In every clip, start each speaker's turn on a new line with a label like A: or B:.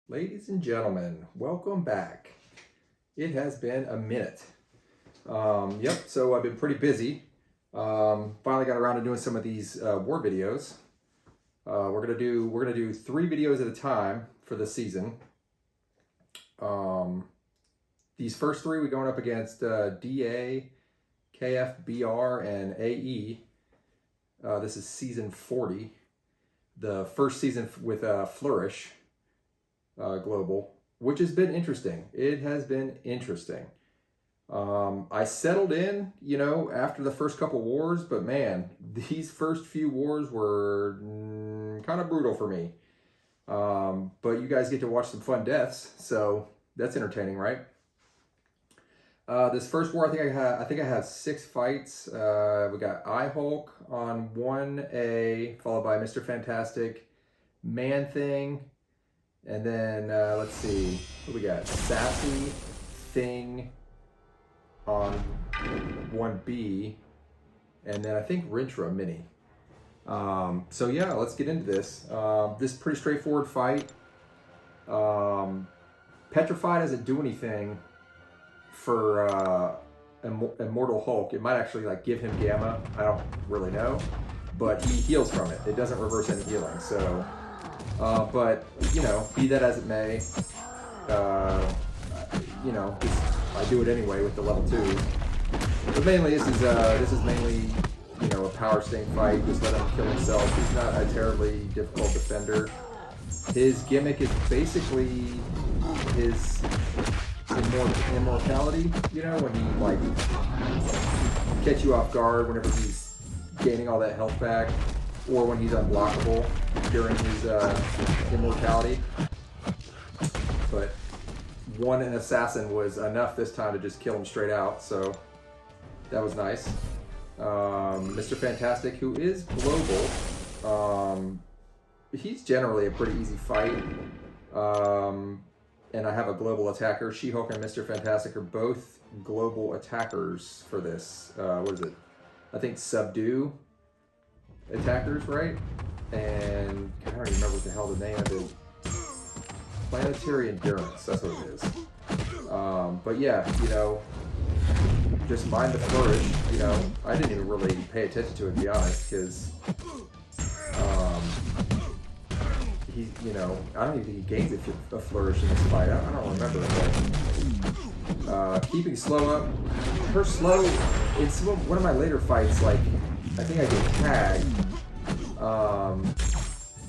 A: Ladies and gentlemen, welcome back. It has been a minute. So I've been pretty busy. Finally got around to doing some of these war videos. We're gonna do 3 videos at a time for this season. These first 3 we're going up against DA, KFBR, and AE. This is season 40. The first season with Flourish. Global, which has been interesting. It has been interesting. I settled in, after the first couple wars, but man, these first few wars were kind of brutal for me. But you guys get to watch some fun deaths, so that's entertaining, right? This first war, I think I have 6 fights. We got iHulk on 1A, followed by Mr. Fantastic, Man-Thing. And then, let's see, what we got? Sassy, Thing on 1B, and then I think Rintrah Mini. So yeah, let's get into this. This is a pretty straightforward fight. Petrified doesn't do anything for Immortal Hulk. It might actually give him gamma. I don't really know, but he heals from it. It doesn't reverse any healing, so... but, be that as it may, I do it anyway with the level 2s. But mainly, this is mainly, a power sting fight. Just let him kill himself. He's not a terribly difficult defender. His gimmick is basically his immortality, when he catch you off guard whenever he's gaining all that health back, or when he's unblockable during his immortality. But one assassin was enough this time to just kill him straight out, so that was nice. Mr. Fantastic, who is global, he's generally a pretty easy fight. And I have a global attacker. She-Hulk and Mr. Fantastic are both global attackers for this. What is it? I think subdue attackers, right? And I don't even remember what the hell the name of it. Planetary Endurance, that's what it is. But yeah, just mind the flourish. I didn't even really pay attention to it, to be honest, because he, I don't even think he gains a flourish in this fight. I don't remember it. Keeping slow up. Her slow, it's one of my later fights, I think I get tagged.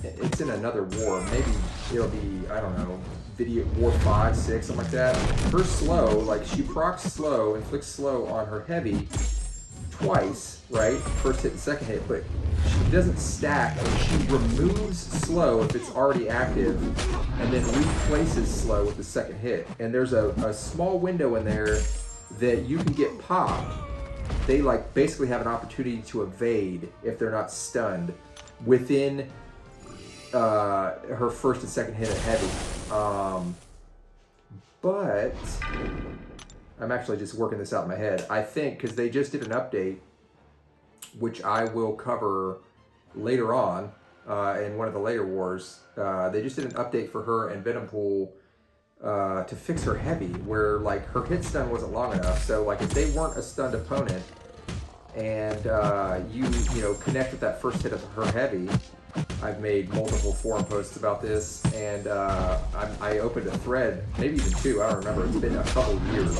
A: It's in another war. Maybe it'll be, I don't know, video war 5, 6, something like that. Her slow, she procs slow, inflicts slow on her heavy twice, right? First hit and second hit, but she doesn't stack, and she removes slow if it's already active, and then replaces slow with the second hit. And there's a small window in there that you can get popped. They basically have an opportunity to evade if they're not stunned within her first and second hit of heavy. But I'm actually just working this out in my head. I think because they just did an update, which I will cover later on in one of the later wars. They just did an update for her and Venom Pool to fix her heavy, where her hit stun wasn't long enough. So if they weren't a stunned opponent and you connect with that first hit of her heavy, I've made multiple forum posts about this, and I opened a thread, maybe even 2, I don't remember, it's been a couple of years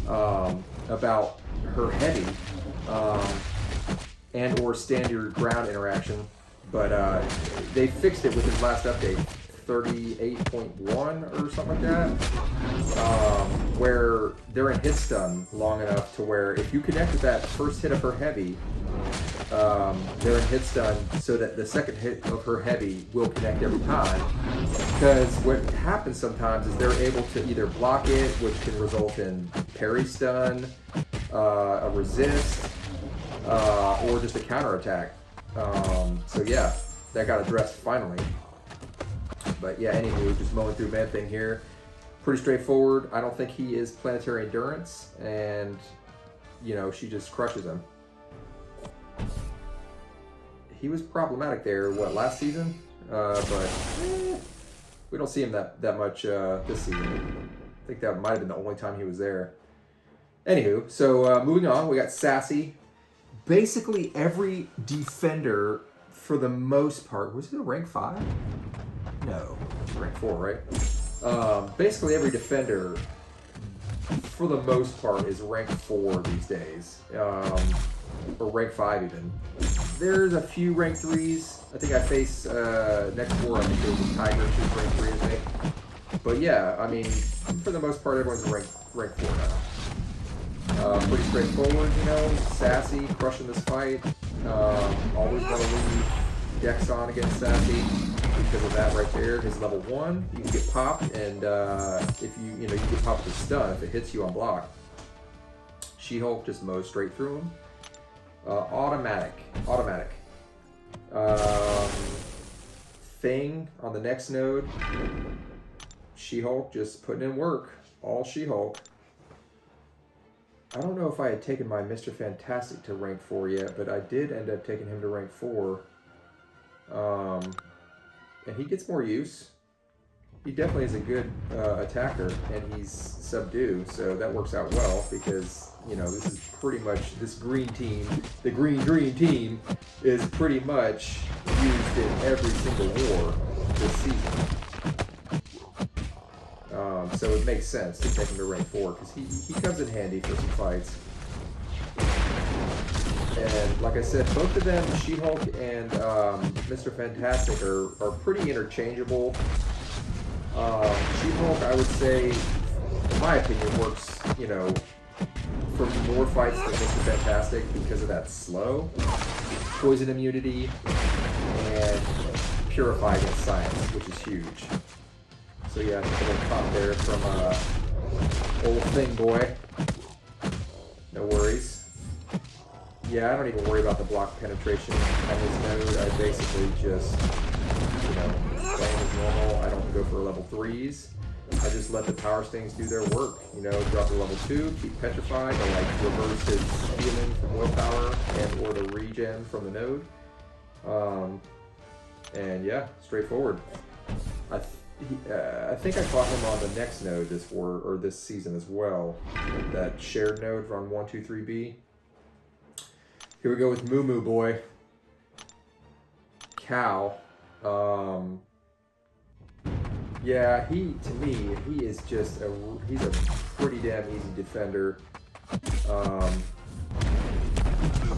A: literally, about her heavy and or stand your ground interaction, but they fixed it with this last update, 38.1 or something like that, where they're in hit stun long enough to where if you connect with that first hit of her heavy, they're in hit stun, so that the second hit of her heavy will connect every time. Because what happens sometimes is they're able to either block it, which can result in parry stun, a resist, or just a counterattack. So yeah, that got addressed finally. But yeah, anywho, just mowing through Man-Thing here. Pretty straightforward. I don't think he is Planetary Endurance, and she just crushes him. He was problematic there, last season? But We don't see him that much this season. I think that might have been the only time he was there. Anywho, so moving on, we got Sassy. Basically every defender, for the most part, was it a rank 5? No, rank 4, right? Basically every defender, for the most part, is rank 4 these days, or rank 5 even. There's a few rank 3s. I think I face next war. I think it was Tigra. She's rank 3, isn't it? But yeah, I mean, for the most part, everyone's rank 4 now. Pretty straightforward, you know. Sassy crushing this fight. Always want to leave Dex on against Sassy because of that right there. His level 1, you can get popped, and if you get popped with a stun if it hits you on block. She-Hulk just mows straight through him. Automatic. Thing on the next node. She-Hulk just putting in work. All She-Hulk. I don't know if I had taken my Mr. Fantastic to rank 4 yet, but I did end up taking him to rank 4. And he gets more use. He definitely is a good attacker, and he's subdue, so that works out well because, you know, this is pretty much, this green team, the green team, is pretty much used in every single war this season. So it makes sense to take him to rank 4 because he comes in handy for some fights. And like I said, both of them, She-Hulk and Mr. Fantastic, are pretty interchangeable. She-Hulk, I would say, in my opinion, works, you know, for more fights than Mr. Fantastic because of that slow, poison immunity, and purify against science, which is huge. So yeah, just a little pop there from old Thing Boy. No worries. Yeah, I don't even worry about the block penetration on this node. I basically just, you know, playing as normal. I don't go for level 3s. I just let the power stings do their work. You know, drop to level 2, keep petrified, or like reverse his healing from willpower and or the regen from the node. And yeah, straightforward. I think I fought him on the next node this war or this season as well. That shared node on 123B. Here we go with Moo Moo Boy. Cow. Yeah, to me, he is just he's a pretty damn easy defender.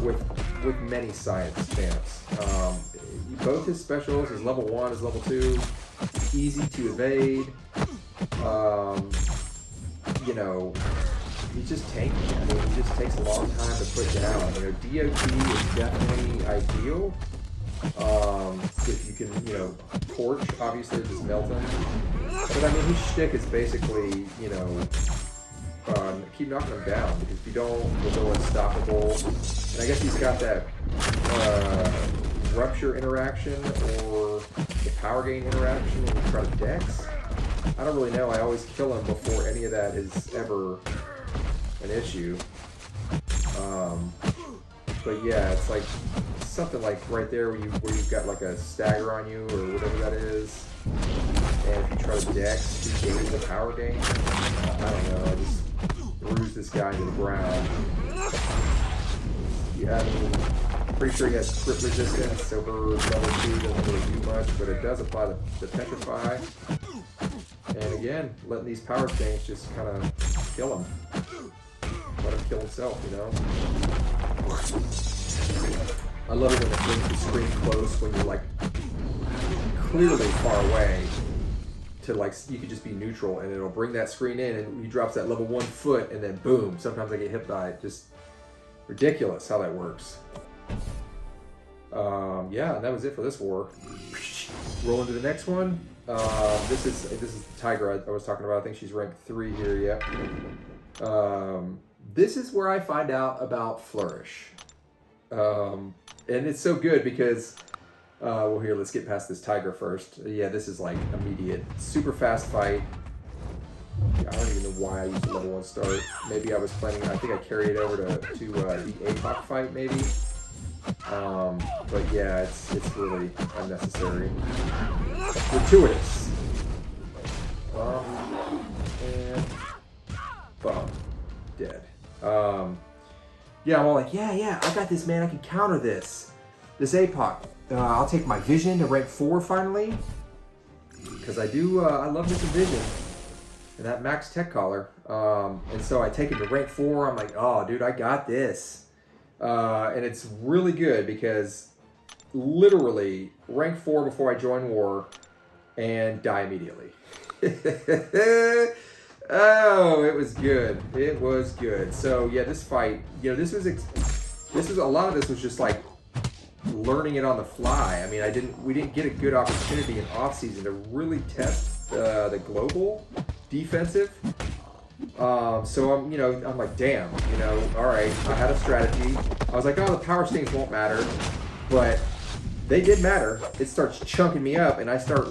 A: With many science champs. Both his specials, his level 1, his level 2, easy to evade. You know, he's just tanky. I mean, he just takes a long time to put down. You know, DOT is definitely ideal. If you can, you know, torch, obviously, just melt him. But I mean, his shtick is basically, you know, keep knocking him down, because if you don't, he'll go unstoppable. And I guess he's got that rupture interaction or the power gain interaction when you try to dex. I don't really know. I always kill him before any of that is ever an issue. But yeah, it's like something like right there where you've got like a stagger on you or whatever that is. And if you try to dex, you gain the power gain. I don't know. I just bruise this guy into the ground. Yeah, I mean, pretty sure he has crit resistance over level 2, doesn't really do much, but it does apply the petrify. And again, letting these power things just kind of kill him. Let him kill himself, you know? I love it when it brings the screen close when you're like clearly far away to like, you could just be neutral and it'll bring that screen in and he drops that level 1 foot and then boom, sometimes I get hit by it. Just ridiculous how that works. Yeah, and that was it for this war. Roll into the next one. This is the Tigra I was talking about. I think she's ranked 3 here, yeah. This is where I find out about Flourish. And it's so good because, well here, let's get past this Tigra first. Yeah, this is like immediate. Super fast fight. I don't even know why I used the level 1 start. Maybe I was planning, I think I carried it over to the Apoc fight maybe. But yeah, it's really unnecessary. Gratuitous. Yeah, I'm all like, yeah, I got this, man. I can counter this Apoc. I'll take my Vision to rank 4 finally. Because I love me some Vision. And that max tech collar. And so I take it to rank 4. I'm like, oh, dude, I got this. And it's really good because literally rank 4 before I join war and die immediately. Oh, it was good. It was good. So yeah, this fight, you know, this was a lot of this was just like learning it on the fly. I mean, we didn't get a good opportunity in off season to really test the global defensive. So I'm like, damn, you know, all right. I had a strategy. I was like, oh, the power stings won't matter, but they did matter. It starts chunking me up, and I start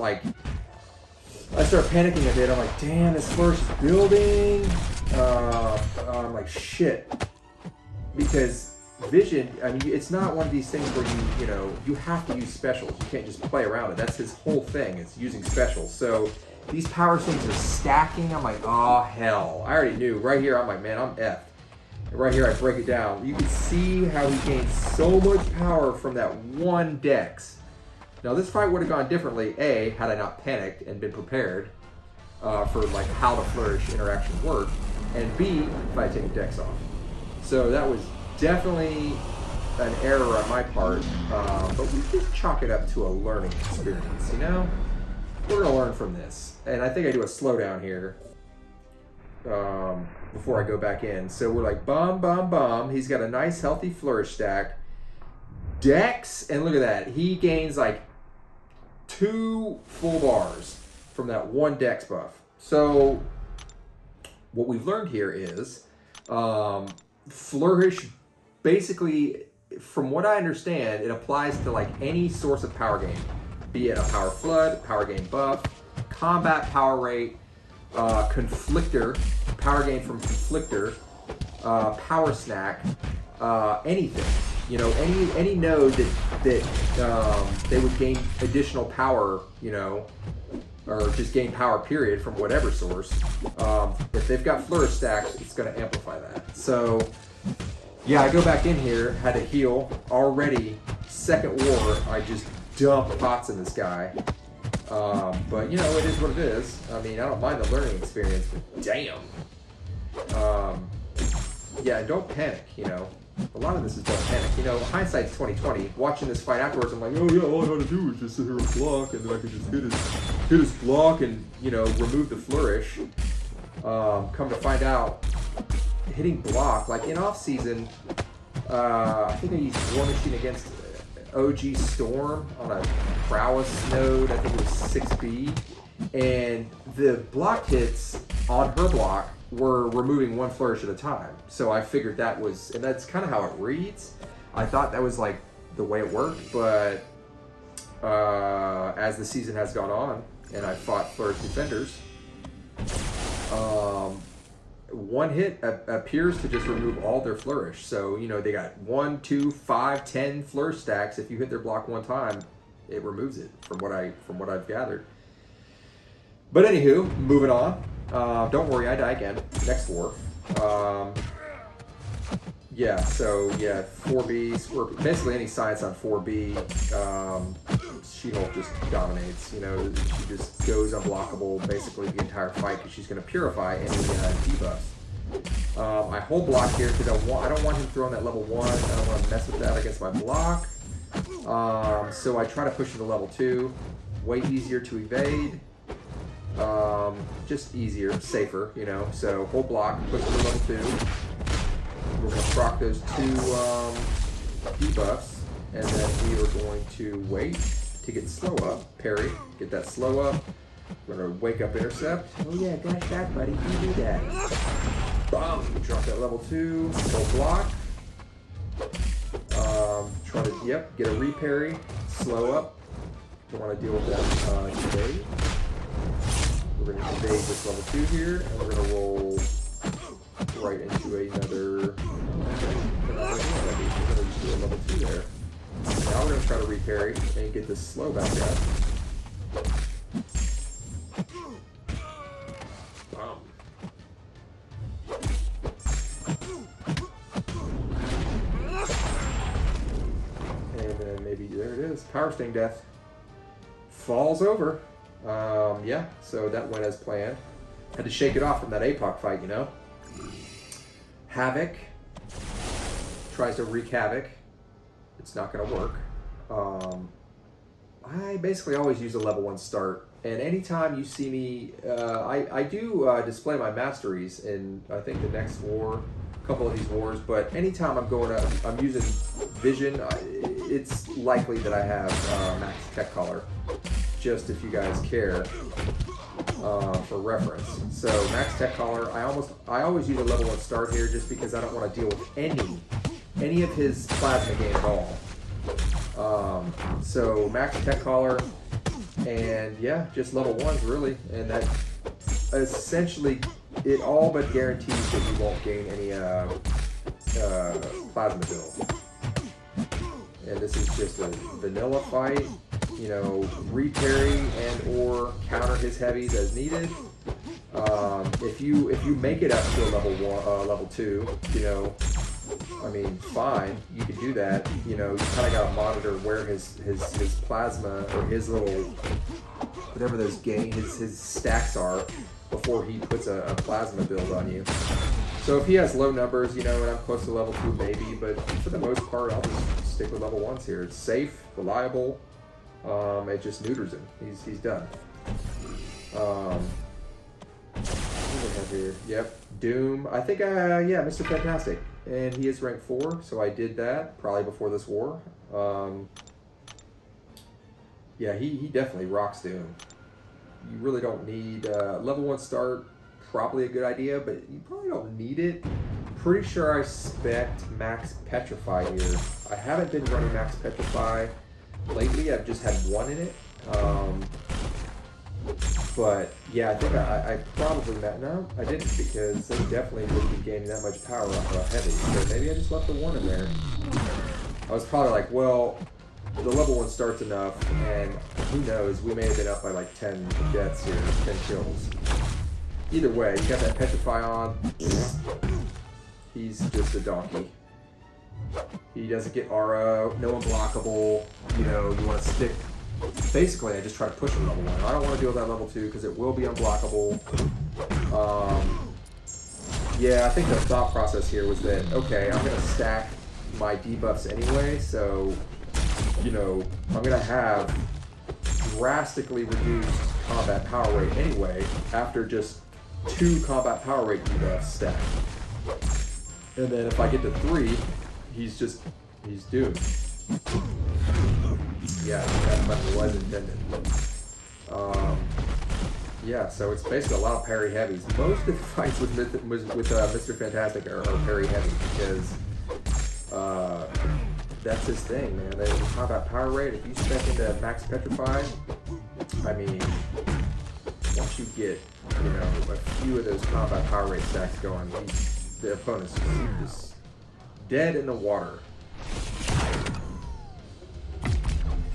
A: panicking a bit. I'm like, damn, this flourish is building. I'm like, shit, because Vision, I mean, it's not one of these things where you have to use specials. You can't just play around it. That's his whole thing. It's using specials. So these power stings are stacking. I'm like, oh hell. I already knew. Right here, I'm like, man, I'm effed. And right here, I break it down. You can see how he gained so much power from that one dex. Now this fight would have gone differently, A, had I not panicked and been prepared for like how the flourish interaction worked, and B, if I had taken dex off. So that was definitely an error on my part, but we just chalk it up to a learning experience, you know? We're gonna learn from this. And I think I do a slowdown here before I go back in. So we're like, bum. He's got a nice healthy flourish stack. Dex, and look at that. He gains like 2 full bars from that one dex buff. So what we've learned here is flourish, basically, from what I understand, it applies to like any source of power gain, be it a power flood, power gain buff, combat power rate, conflictor, power gain from conflictor, power snack, anything. You know, any node that they would gain additional power, you know, or just gain power period from whatever source. If they've got flourish stacks, it's going to amplify that. So yeah, I go back in here, had to heal already. Second war, I just dump pots in this guy. But you know, it is what it is. I mean, I don't mind the learning experience, but damn. Yeah, don't panic, you know. A lot of this is don't panic. You know, hindsight's 20/20. Watching this fight afterwards, I'm like, oh yeah, all I had to do was just sit here and block, and then I could just hit his block and, you know, remove the flourish. Come to find out, hitting block, like in off season, I think I used War Machine against OG Storm on a prowess node. I think it was 6B, and the block hits on her block were removing one flourish at a time. So I figured that was, and that's kind of how it reads. I thought that was like the way it worked, but as the season has gone on and I fought flourish defenders, one hit appears to just remove all their flourish. So, you know, they got 1, 2, 5, 10 flourish stacks. If you hit their block one time, it removes it from what I've gathered. But anywho, moving on. Don't worry, I die again. Next war. Yeah, so yeah, 4B, basically any science on 4B, She-Hulk just dominates. You know, she just goes unblockable basically the entire fight because she's going to purify any debuffs. I hold block here because I don't want him throwing that level 1. I don't want to mess with that against my block. So I try to push him to level 2. Way easier to evade. Just easier, safer, you know. So hold block, push him to level 2. We're going to proc those 2 debuffs, and then we are going to wait to get slow up, parry, get that slow up. We're going to wake up intercept. Oh yeah, dash that, buddy, you do that. Boom, drop that level 2, hold block. Try to, get a reparry, slow up. Don't want to deal with that evade. We're going to evade this level 2 here, and we're going to roll right into another. We're going to just do a level 2 there. Now we're going to try to reparry and get this slow back up. Power Sting Death falls over. Yeah, so that went as planned. Had to shake it off from that Apoc fight, you know. Havok tries to wreak havoc. It's not going to work. I basically always use a level 1 start. And anytime you see me, I do display my masteries in, I think, the next war, a couple of these wars. But anytime I'm using vision, it's likely that I have max tech collar. Just if you guys care, for reference. So max tech collar, I always use a level 1 start here just because I don't want to deal with any of his plasma game at all. So max tech collar, and yeah, just level 1s really, and that essentially it all but guarantees that you won't gain any plasma build. And this is just a vanilla fight. You know, reparry and or counter his heavies as needed. If you make it up to a level 2, you know, I mean, fine, you can do that. You know, you kind of got to monitor where his plasma or his little whatever those his stacks are before he puts a plasma build on you. So if he has low numbers, you know, and I'm close to level 2, maybe, but for the most part, I'll just stick with level 1s here. It's safe, reliable. It just neuters him. He's done. What do we have here? Yep, Doom. I think, yeah, Mr. Fantastic. And he is rank 4, so I did that probably before this war. Yeah, he definitely rocks Doom. You really don't need level 1 start. Probably a good idea, but you probably don't need it. Pretty sure I spec'd Max Petrify here. I haven't been running Max Petrify lately. I've just had 1 in it. But yeah, I think I probably no, I didn't, because they definitely wouldn't be gaining that much power off of heavy. So maybe I just left the 1 in there. I was probably like, well, the level 1 starts enough, and who knows, we may have been up by like 10 deaths here, 10 kills. Either way, you got that Petrify on. He's just a donkey. He doesn't get aura, no unblockable. You know, you want to stick. Basically, I just try to push him level 1. I don't want to deal with that level 2 because it will be unblockable. Yeah, I think the thought process here was that, okay, I'm going to stack my debuffs anyway, so, you know, I'm going to have drastically reduced combat power rate anyway after just 2 combat power rate debuffs stacked. And then if I get to 3, he's doomed. Yeah, that button was intended. Yeah, so it's basically a lot of parry heavies. Most of the fights with Mr. Fantastic are parry heavy because that's his thing, man. The combat power rate, if you spec into Max Petrify, I mean, once you get, you know, a few of those combat power rate stacks going, the opponent's just dead in the water.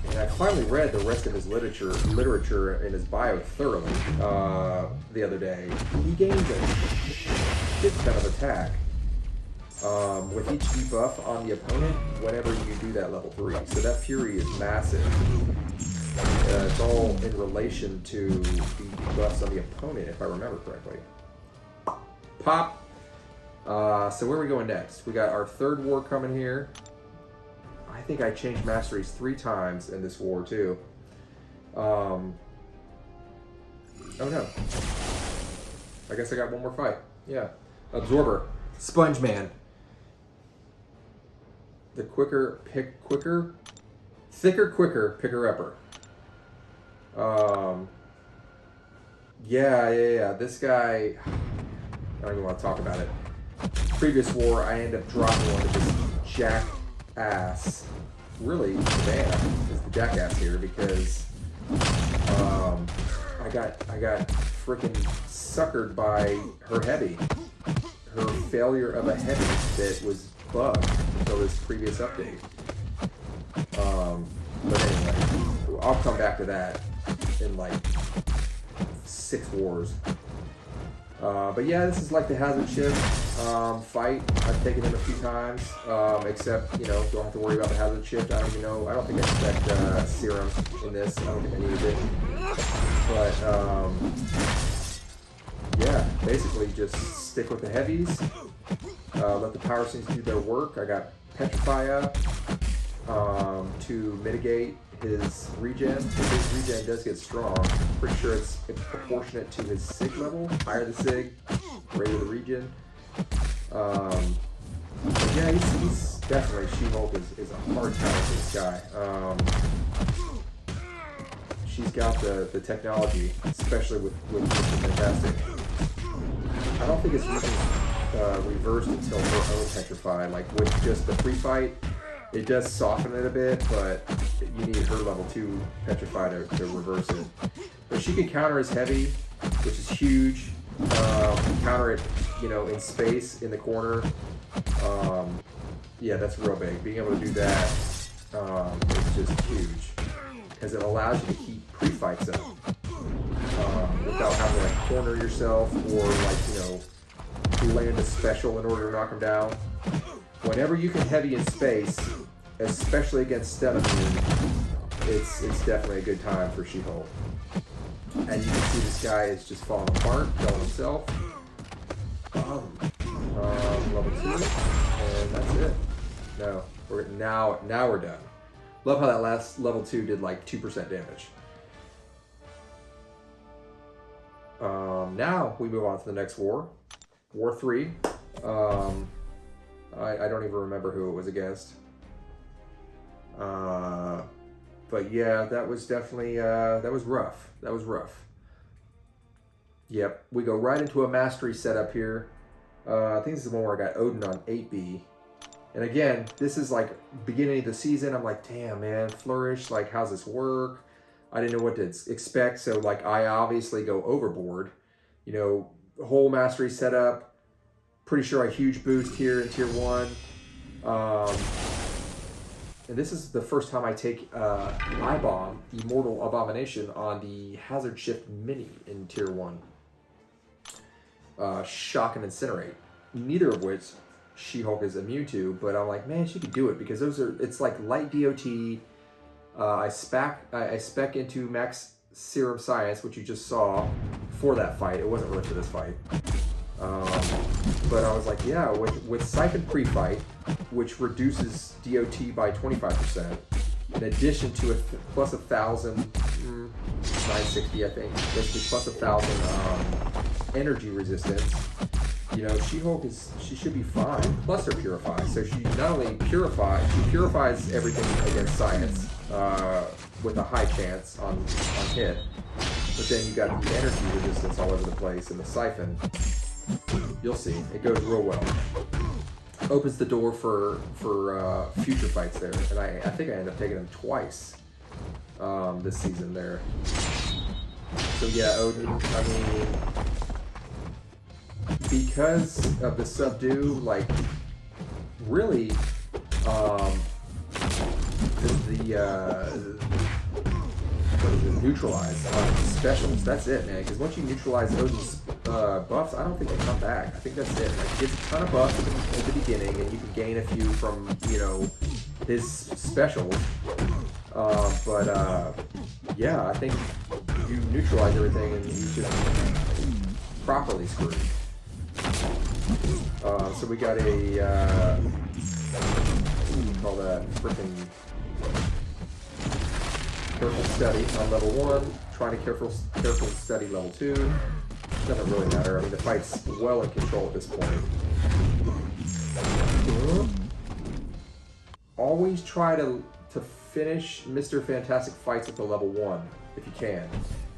A: And I finally read the rest of his literature in his bio thoroughly the other day. He gains a shit ton of attack with each debuff on the opponent whenever you do that level 3. So that Fury is massive. It's all in relation to the debuffs on the opponent, if I remember correctly. Pop. So where are we going next? We got our 3rd war coming here. I think I changed masteries 3 times in this war too. Oh no. I guess I got one more fight. Yeah. Absorber. Sponge Man. The thicker, quicker picker-upper. Yeah. This guy, I don't even want to talk about it. Previous war, I ended up dropping one of this jackass. Really, man, is the jackass here because I got freaking suckered by her heavy. Her failure of a heavy that was bugged until this previous update. But anyway, I'll come back to that in like 6 wars. But yeah, this is like the hazard shift fight. I've taken him a few times, except, you know, don't have to worry about the hazard shift. I don't even know. I don't think I expect serum in this. I don't think I needed it. But yeah, basically just stick with the heavies. Let the power scenes do their work. I got Petrify up to mitigate his regen. His regen does get strong. Pretty sure it's proportionate to his sig level. Higher the sig, greater the regen. But yeah, he's definitely, She-Hulk is a hard time for this guy. She's got the technology, especially with Mr. Fantastic. I don't think his regen's reversed until her own Petrify. Like with just the pre-fight, it does soften it a bit, but you need her level 2 Petrify to reverse it. But she can counter his heavy, which is huge. Counter it, you know, in space, in the corner. Yeah, that's real big. Being able to do that is just huge. Because it allows you to keep pre-fights up. Without having to like corner yourself or like, you know, land a special in order to knock him down. Whenever you can heavy in space, especially against stun immune, it's definitely a good time for She-Hulk. And you can see this guy is just falling apart, killing himself. Level 2, and that's it. No, now we're done. Love how that last level 2 did like 2% damage. Now we move on to the next war. War 3. I don't even remember who it was against. But yeah, that was definitely, that was rough. That was rough. Yep, we go right into a mastery setup here. I think this is the one where I got Odin on 8B. And again, this is like beginning of the season. I'm like, damn, man, Flourish, like, how's this work? I didn't know what to expect, so like I obviously go overboard. You know, whole mastery setup. Pretty sure a huge boost here in tier 1. And this is the first time I take iBom, Immortal Abomination, on the Hazard Shift Mini in tier 1. Shock and Incinerate. Neither of which She-Hulk is immune to, but I'm like, man, she could do it because it's like light DOT. I spec into Max Serum Science, which you just saw for that fight. It wasn't really for this fight. But I was like, yeah, with Siphon pre-fight, which reduces DOT by 25%, in addition to a plus 1,000, 960 I think, basically plus 1,000 energy resistance. You know, She-Hulk she should be fine, plus her Purify. So she not only purifies everything against science with a high chance on hit, but then you got the energy resistance all over the place in the Siphon. You'll see, it goes real well. Opens the door for future fights there, and I think I ended up taking him twice this season there. So yeah, Odin, I mean, because of the subdue, like, really, neutralize specials. That's it, man. Because once you neutralize Odin's buffs, I don't think they come back. I think that's it. Like, he gets a ton of buffs at the beginning, and you can gain a few from, you know, his specials. Yeah, I think you neutralize everything, and he's just properly screwed. So we got a what do you call that? Freaking careful study on level 1, trying to careful study level 2. Doesn't really matter. I mean, the fight's well in control at this point. Always try to finish Mr. Fantastic fights at the level 1 if you can.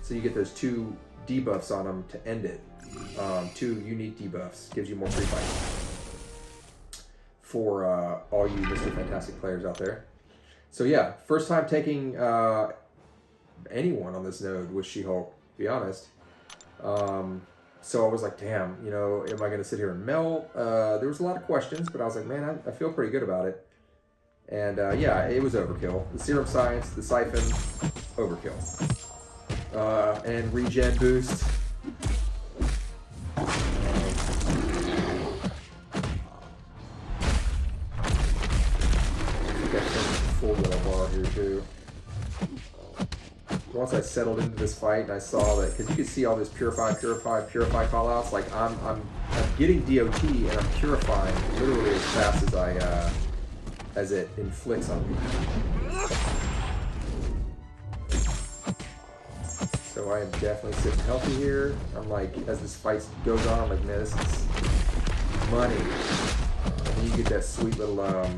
A: So you get those 2 debuffs on them to end it. 2 unique debuffs. Gives you more free fights. For all you Mr. Fantastic players out there. So yeah, first time taking anyone on this node with She-Hulk, to be honest. So I was like, damn, you know, am I going to sit here and melt? There was a lot of questions, but I was like, man, I feel pretty good about it. And yeah, it was overkill. The Serum Science, the Siphon, overkill. And regen boost. settled into this fight and I saw that, because you could see all this purify call outs, like I'm getting DOT and I'm purifying literally as fast as it inflicts on me. So I am definitely sitting healthy here. I'm like, as this fight goes on, I'm like, man, this is money. And then you get that sweet little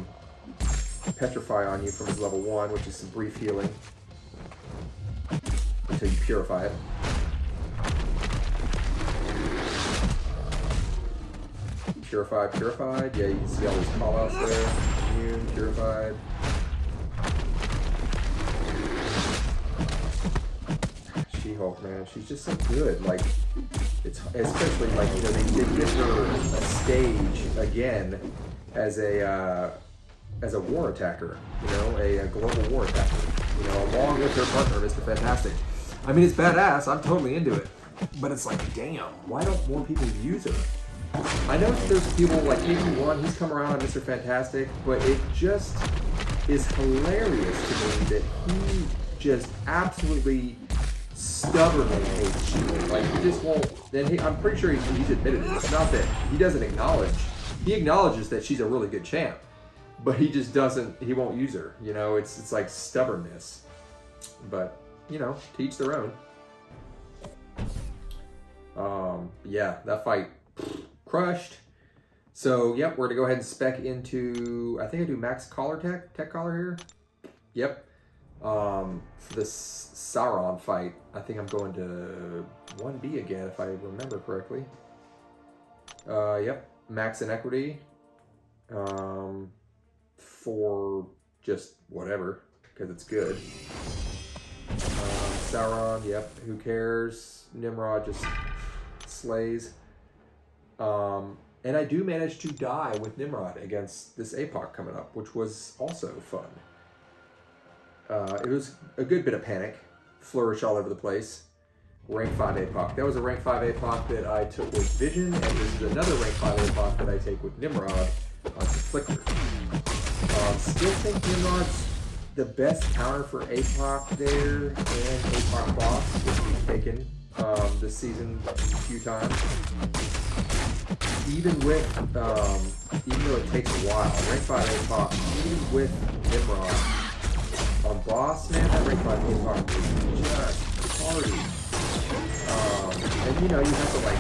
A: petrify on you from his level 1, which is some brief healing until you purify it. Purified. Yeah, you can see all those callouts there. Immune, purified. She-Hulk, man, she's just so good. Like, it's especially like, you know, they give her a stage again as a war attacker, you know, a global war attacker, you know, along with her partner, Mr. Fantastic. I mean, it's badass. I'm totally into it, but it's like, damn, why don't more people use her? I know there's people like KG1, he's come around on Mr. Fantastic, but it just is hilarious to me that he just absolutely stubbornly hates She-Hulk. Like, he just won't, and I'm pretty sure he's admitted it. It's not that he doesn't acknowledge, he acknowledges that she's a really good champ, but he just doesn't, he won't use her, you know, it's like stubbornness. But, you know, to each their own. Yeah, that fight, crushed. So, yep, we're gonna go ahead and spec into, I think I do max collar tech collar here. Yep. For this Sauron fight, I think I'm going to 1B again, if I remember correctly. Yep, max inequity. For just whatever, because it's good. Sauron, yep, who cares? Nimrod just slays. And I do manage to die with Nimrod against this Apoc coming up, which was also fun. It was a good bit of panic, flourish all over the place. Rank 5 Apoc. That was a rank 5 Apoc that I took with Vision, and this is another rank 5 Apoc that I take with Nimrod on Conflictor. Still think Nimrod's the best counter for Apoc there, and Apoc boss, which we've taken this season a few times. Even with, even though it takes a while, rank 5 Apoc, even with Nimrod on boss, man, that rank 5 Apoc is just party. And you know, you have to like,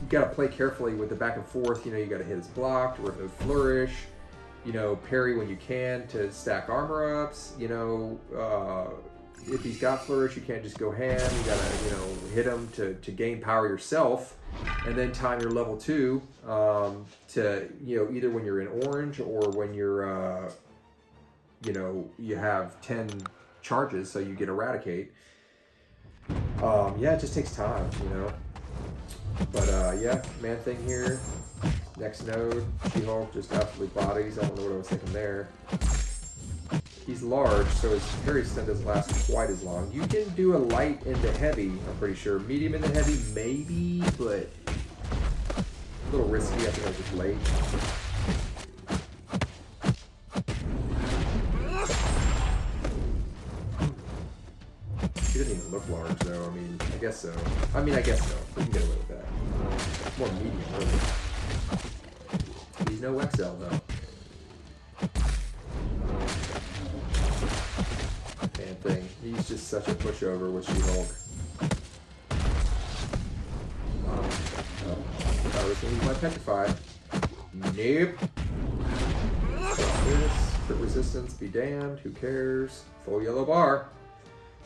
A: you gotta play carefully with the back and forth, you know, you gotta hit his blocked or the flourish, you know, parry when you can to stack armor ups, you know, if he's got flourish, you can't just go ham, you gotta, you know, hit him to gain power yourself, and then time your level 2 to, you know, either when you're in orange or when you're, you know, you have 10 charges, so you get eradicate. Yeah, it just takes time, you know. But yeah, Man-Thing here. Next node, She-Hulk just absolutely bodies. I don't know what I was thinking there. He's large, so his parry stun doesn't last quite as long. You can do a light into heavy, I'm pretty sure. Medium into heavy, maybe, but a little risky. I think I was just late. He doesn't even look large, though. I mean, I guess so. I guess so. We can get away with that. It's more medium, really. He's no XL, though. Man-Thing. He's just such a pushover with She-Hulk. I was going to use my Petrify. Nope. Stop this. Crit resistance, be damned. Who cares? Full yellow bar.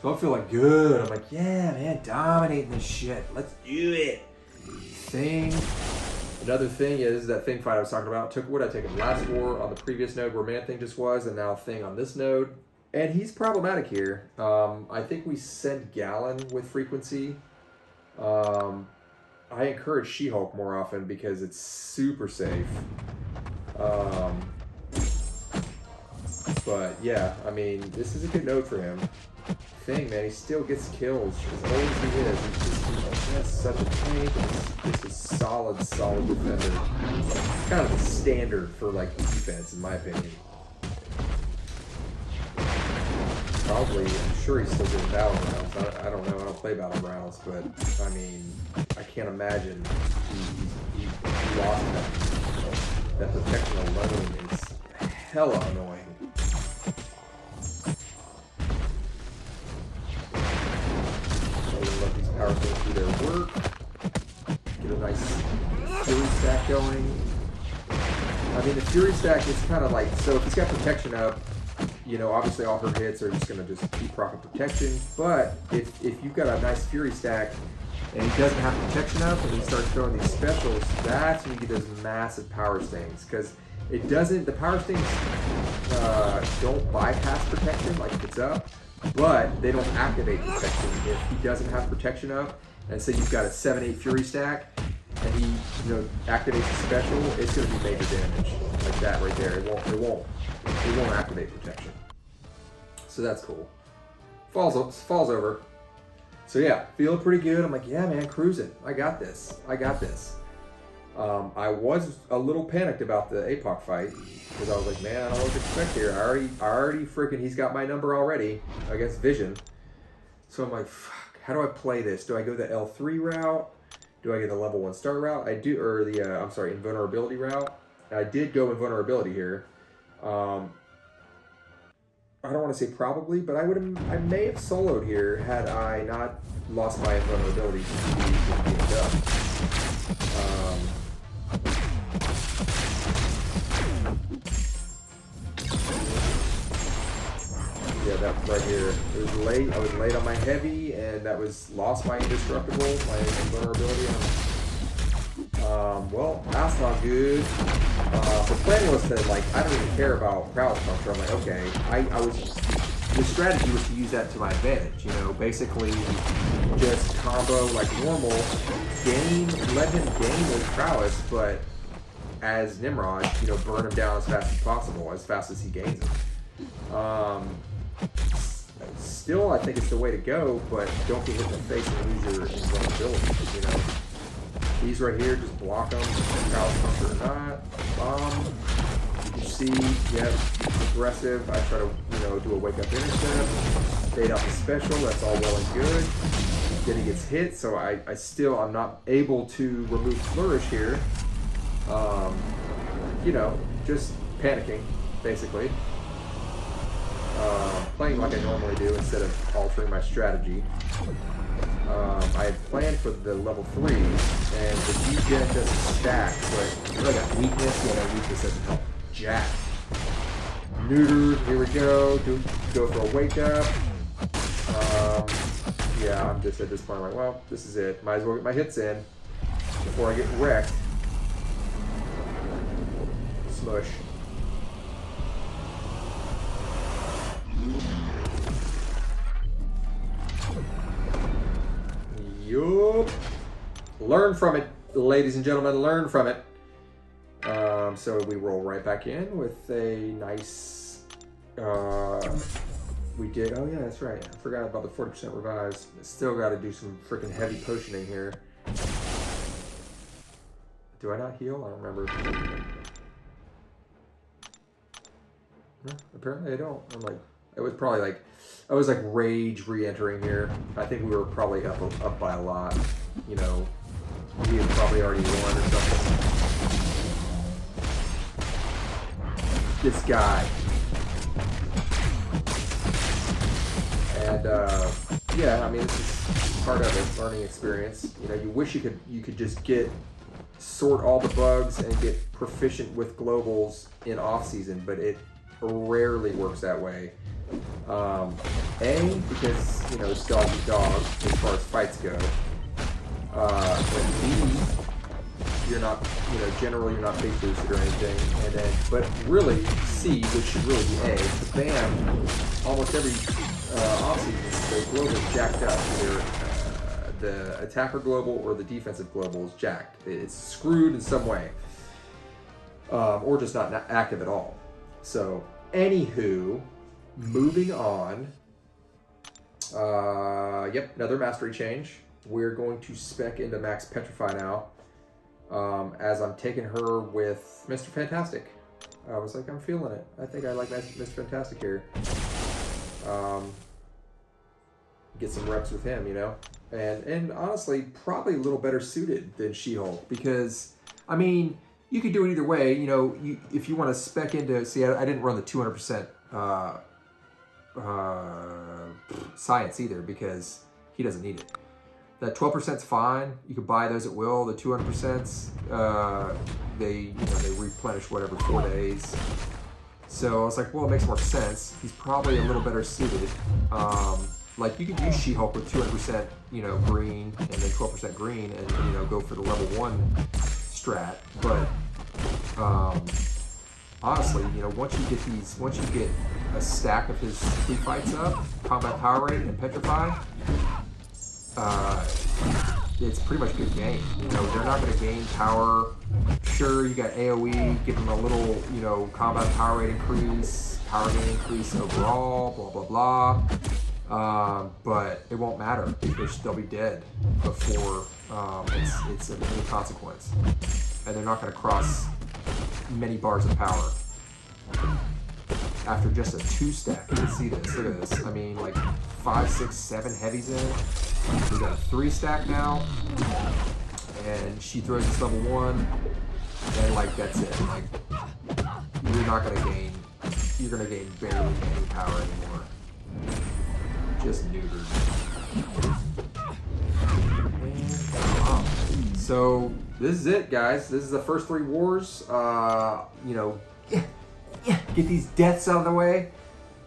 A: So I'm feeling good. I'm like, yeah, man, dominating this shit. Let's do it. Thing. Another thing is that Thing fight I was talking about. Took what I taken last war on the previous node where Man-Thing just was, and now Thing on this node. And he's problematic here. I think we sent Gallon with frequency. I encourage She-Hulk more often because it's super safe. But yeah, I mean, this is a good node for him. Thing, man, he still gets kills as old as he is. He's just such a tank. He's just a solid defender. It's kind of the standard for like defense, in my opinion. Probably, I'm sure he's still doing battlegrounds. I don't know, I don't play battlegrounds, but I mean, I can't imagine he lost that. That protection alone is hella annoying. So we let these power stones do their work. Get a nice Fury stack going. I mean, the Fury stack is kind of like, so if he's got protection up, you know, obviously all her hits are just going to just keep rocking protection. But if you've got a nice Fury stack and he doesn't have protection up and he starts throwing these specials, that's when you get those massive power stings. Because it doesn't, the power stings don't bypass protection like if it's up, but they don't activate protection if he doesn't have protection up. And so you've got a 7-8 Fury stack and he, you know, activates a special, it's going to be major damage like that right there. It won't activate protection. So that's cool. Falls over. So yeah, feeling pretty good. I'm like, yeah, man, cruising. I got this. I was a little panicked about the Apoc fight because I was like, man, I don't know what to expect here. I already freaking, he's got my number already against Vision. So I'm like, fuck, how do I play this? Do I go the L3 route? Do I get the level 1 start route? I do, or the, invulnerability route. I did go invulnerability here. I don't want to say probably, but I may have soloed here had I not lost my invulnerability to be up. Yeah, that right here. It was late. I was late on my heavy, and that was lost my indestructible, my invulnerability. Well, that's not good. The plan was to, like, I don't even care about prowess puncture. I'm like, okay, the strategy was to use that to my advantage, you know, basically just combo like normal, let him gain those prowess, but as Nimrod, you know, burn him down as fast as possible, as fast as he gains them. Still, I think it's the way to go, but don't get hit in the face and lose your invulnerability, you know. These right here, just block them, prowess puncture or not. Bomb. You can see, yep, aggressive. I try to, you know, do a wake up intercept, fade out the special. That's all well and good. Then he gets hit, so I'm not able to remove flourish here. You know, just panicking, basically. Playing like I normally do instead of altering my strategy. I had planned for the level 3s, and the G-Gen doesn't stack, but I got weakness, yeah, that weakness doesn't help jack. Neutered, here we go, go for a wake up. Yeah, I'm just at this point, I'm like, well, this is it. Might as well get my hits in before I get wrecked. Smush. Yup. Learn from it, ladies and gentlemen. Learn from it. So we roll right back in with a nice. We did. Oh yeah, that's right. I forgot about the 40% revives. Still got to do some freaking heavy potioning here. Do I not heal? I don't remember. No, apparently I don't. I'm like, it was probably like. I was like rage re-entering here. I think we were probably up by a lot. You know, we had probably already won or something. This guy. And yeah, I mean, this is part of it, learning experience. You know, you wish you could just sort all the bugs and get proficient with globals in off season, but it rarely works that way. A, because, you know, it's dog eat dog as far as fights go. But B, you're not, you know, generally you're not big boosted or anything. And then, but really, C, which should really be A, to ban almost every off-season, the global is jacked up. Either the attacker global or the defensive global is jacked. It's screwed in some way. Or just not active at all. So, anywho, moving on. Yep, another mastery change. We're going to spec into Max Petrify now. As I'm taking her with Mr. Fantastic. I was like, I'm feeling it. I think I like Mr. Fantastic here. Get some reps with him, you know? And honestly, probably a little better suited than She-Hulk because, I mean, you could do it either way. You know, if you want to spec into, see, I didn't run the 200% science either because he doesn't need it. That 12% is fine. You can buy those at will. The 200%, they replenish whatever 4 days. So I was like, well, it makes more sense. He's probably a little better suited. Like you could use She-Hulk with 200%, you know, green and then 12% green, and you know, go for the level 1 strat. But honestly, you know, once you get a stack of his 3 fights up, combat power rate and petrify, it's pretty much good game. You know, they're not going to gain power. Sure, you got AoE, give them a little, you know, combat power rate increase, power gain increase overall, blah blah blah. But it won't matter because they'll be dead before it's of any consequence, and they're not going to cross many bars of power. After just a 2 stack, you can see this. Look at this. I mean, like 5, 6, 7 heavies in. We got a 3 stack now, and she throws this level 1, and like that's it. Like you're not gonna gain. You're gonna gain barely any power anymore. Just neutered. And, so this is it, guys. This is the first 3 wars. You know, get these deaths out of the way,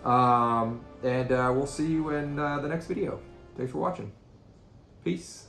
A: and we'll see you in the next video. Thanks for watching. Peace.